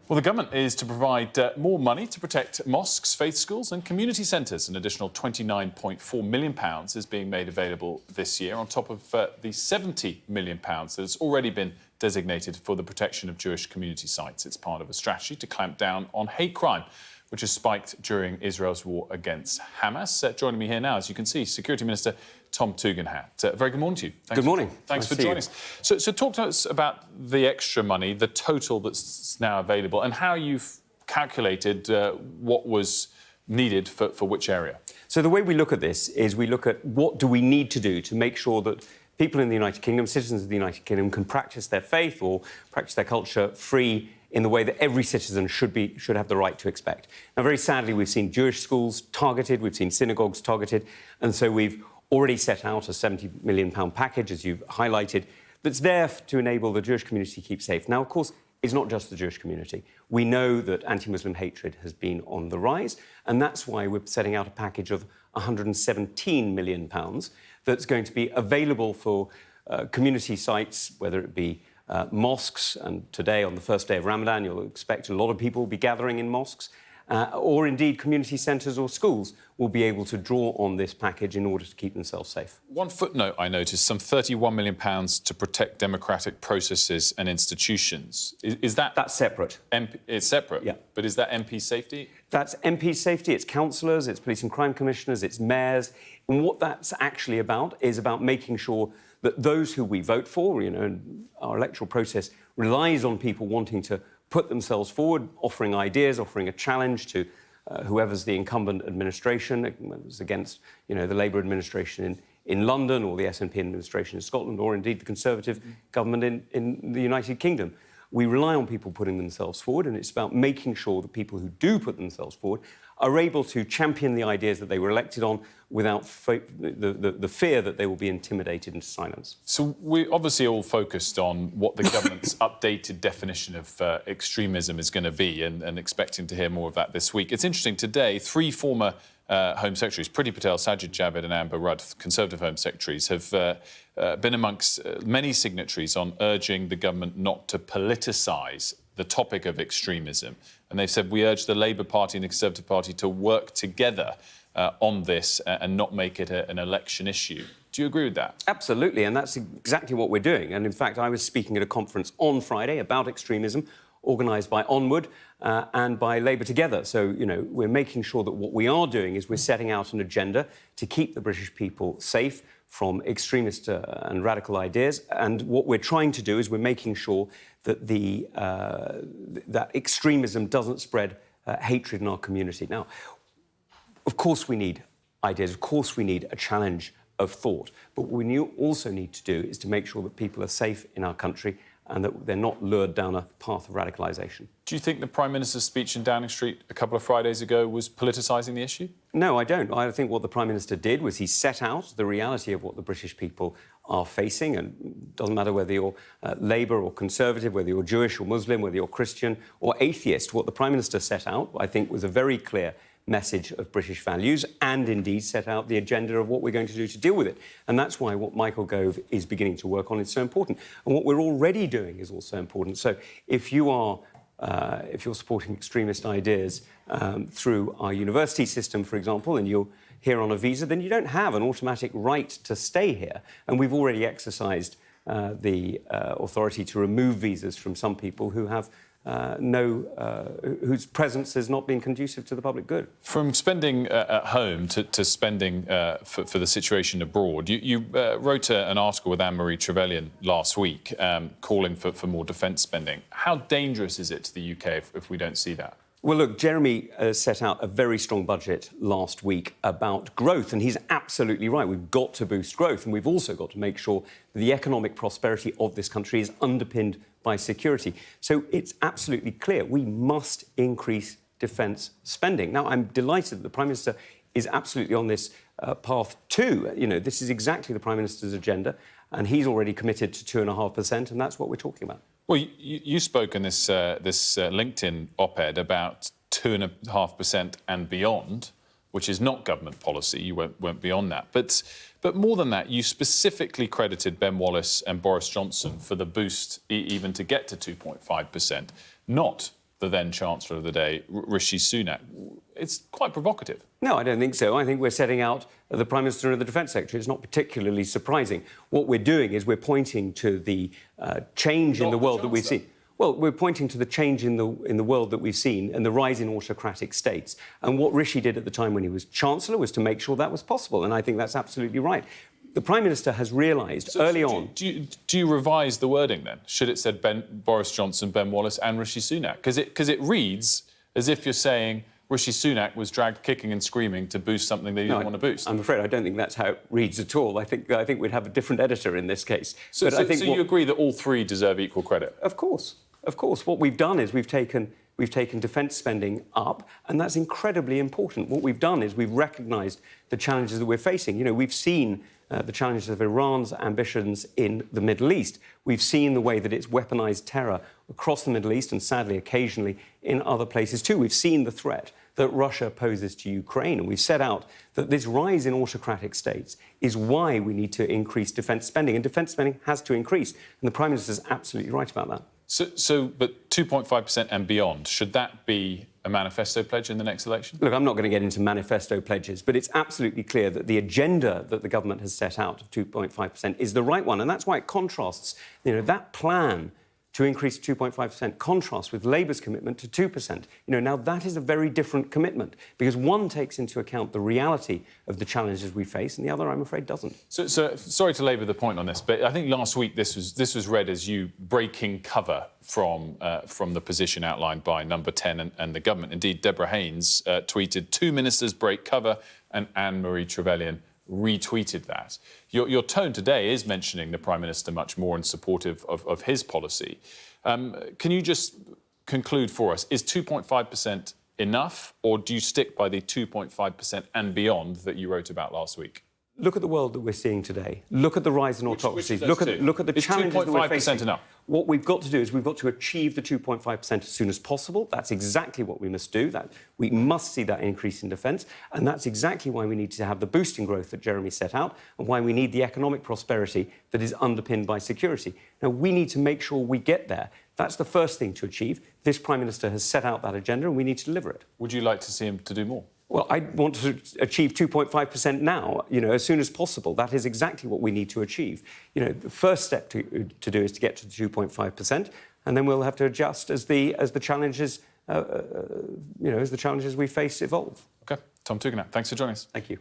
Well, the government is to provide more money to protect mosques, faith schools and community centres. An additional £29.4 million is being made available this year, on top of the £70 million that has already been designated for the protection of Jewish community sites. It's part of a strategy to clamp down on hate crime, which has spiked during Israel's war against Hamas. Joining me here now, as you can see, Security Minister Tom Tugendhat. Very good morning to you. Good morning. Thanks for joining us. So talk to us about the extra money, the total that's now available, and how you've calculated what was needed for which area. So the way we look at this is we look at what do we need to do to make sure that people in the United Kingdom, citizens of the United Kingdom, can practice their faith or practice their culture free in the way that every citizen should have the right to expect. Now, very sadly, we've seen Jewish schools targeted, we've seen synagogues targeted, and so we've already set out a £70 million package, as you've highlighted, that's there to enable the Jewish community to keep safe. Now, of course, it's not just the Jewish community. We know that anti-Muslim hatred has been on the rise, and that's why we're setting out a package of £117 million that's going to be available for community sites, whether it be mosques, and today, on the first day of Ramadan, you'll expect a lot of people will be gathering in mosques, or indeed community centres or schools will be able to draw on this package in order to keep themselves safe. One footnote I noticed, some £31 million to protect democratic processes and institutions. Is that... That's separate. It's separate? Yeah. But is that MP safety? That's MP safety, it's councillors, it's police and crime commissioners, it's mayors. And what that's actually about is about making sure that those who we vote for, and our electoral process relies on people wanting to put themselves forward, offering ideas, offering a challenge to whoever's the incumbent administration, whether it's against, the Labour administration in London or the SNP administration in Scotland or indeed the Conservative government in the United Kingdom. We rely on people putting themselves forward, and it's about making sure that people who do put themselves forward are able to champion the ideas that they were elected on without the fear that they will be intimidated into silence. So we're obviously all focused on what the government's updated definition of extremism is going to be, and expecting to hear more of that this week. It's interesting, today, three former Home Secretaries, Priti Patel, Sajid Javid and Amber Rudd, Conservative Home Secretaries, have been amongst many signatories on urging the government not to politicise the topic of extremism. And they've said, we urge the Labour Party and the Conservative Party to work together on this and not make it an election issue. Do you agree with that? Absolutely, and that's exactly what we're doing. And in fact, I was speaking at a conference on Friday about extremism, organised by Onward and by Labour Together. So, we're making sure that what we are doing is we're setting out an agenda to keep the British people safe from extremist and radical ideas. And what we're trying to do is we're making sure that that extremism doesn't spread hatred in our community. Now, of course we need ideas, of course we need a challenge of thought, but what we also need to do is to make sure that people are safe in our country and that they're not lured down a path of radicalisation. Do you think the Prime Minister's speech in Downing Street a couple of Fridays ago was politicising the issue? No, I don't. I think what the Prime Minister did was he set out the reality of what the British people are facing, and it doesn't matter whether you're Labour or Conservative, whether you're Jewish or Muslim, whether you're Christian or atheist. What the Prime Minister set out, I think, was a very clear message of British values and indeed set out the agenda of what we're going to do to deal with it. And that's why what Michael Gove is beginning to work on is so important. And what we're already doing is also important. So if you're supporting extremist ideas through our university system, for example, and you're here on a visa, then you don't have an automatic right to stay here. And we've already exercised the authority to remove visas from some people who have whose presence has not been conducive to the public good. From spending at home to spending for the situation abroad, you wrote an article with Anne-Marie Trevelyan last week calling for more defence spending. How dangerous is it to the UK if we don't see that? Well, look, Jeremy set out a very strong budget last week about growth, and he's absolutely right. We've got to boost growth, and we've also got to make sure that the economic prosperity of this country is underpinned by security. So it's absolutely clear we must increase defence spending. Now, I'm delighted that the Prime Minister is absolutely on this path too. This is exactly the Prime Minister's agenda, and he's already committed to 2.5%, and that's what we're talking about. Well, you spoke in this LinkedIn op-ed about 2.5% and beyond, which is not government policy. You went beyond that. But more than that, you specifically credited Ben Wallace and Boris Johnson for the boost even to get to 2.5%, not the then Chancellor of the day, Rishi Sunak. It's quite provocative. No, I don't think so. I think we're setting out the Prime Minister and the Defence Secretary. It's not particularly surprising. What we're doing is we're pointing to the change in the world that we've seen. Well, we're pointing to the change in the world that we've seen and the rise in autocratic states. And what Rishi did at the time when he was Chancellor was to make sure that was possible. And I think that's absolutely right. The Prime Minister has realised early on... Do you revise the wording then? Should it said Boris Johnson, Ben Wallace and Rishi Sunak? Because it reads as if you're saying Rishi Sunak was dragged kicking and screaming to boost something they didn't want to boost. I'm afraid I don't think that's how it reads at all. I think we'd have a different editor in this case. So you agree that all three deserve equal credit? Of course. Of course. What we've done is we've taken defence spending up, and that's incredibly important. What we've done is we've recognised the challenges that we're facing. You know, we've seen the challenges of Iran's ambitions in the Middle East. We've seen the way that it's weaponised terror across the Middle East and, sadly, occasionally in other places too. We've seen the threat that Russia poses to Ukraine, and we've set out that this rise in autocratic states is why we need to increase defence spending, and defence spending has to increase. And the Prime Minister is absolutely right about that. But 2.5% and beyond, should that be a manifesto pledge in the next election? Look, I'm not going to get into manifesto pledges, but it's absolutely clear that the agenda that the government has set out of 2.5% is the right one, and that's why it contrasts, that plan to increase 2.5% contrasts with Labour's commitment to 2%. Now that is a very different commitment because one takes into account the reality of the challenges we face and the other, I'm afraid, doesn't. So sorry to labour the point on this, but I think last week this was read as you breaking cover from the position outlined by Number 10 and the government. Indeed, Deborah Haynes tweeted, 2 ministers break cover, and Anne-Marie Trevelyan retweeted that. Your tone today is mentioning the Prime Minister much more in support of his policy. Can you just conclude for us, is 2.5% enough, or do you stick by the 2.5% and beyond that you wrote about last week? Look at the world that we're seeing today. Look at the rise in autocracies. Look at the challenges that we're facing. Is 2.5% enough? What we've got to do is we've got to achieve the 2.5% as soon as possible. That's exactly what we must do. We must see that increase in defence, and that's exactly why we need to have the boosting growth that Jeremy set out and why we need the economic prosperity that is underpinned by security. Now, we need to make sure we get there. That's the first thing to achieve. This Prime Minister has set out that agenda, and we need to deliver it. Would you like to see him to do more? Well, I want to achieve 2.5% now, as soon as possible. That is exactly what we need to achieve. The first step to do is to get to 2.5%, and then we'll have to adjust as the challenges, as the challenges we face evolve. OK. Tom Tugendhat, thanks for joining us. Thank you.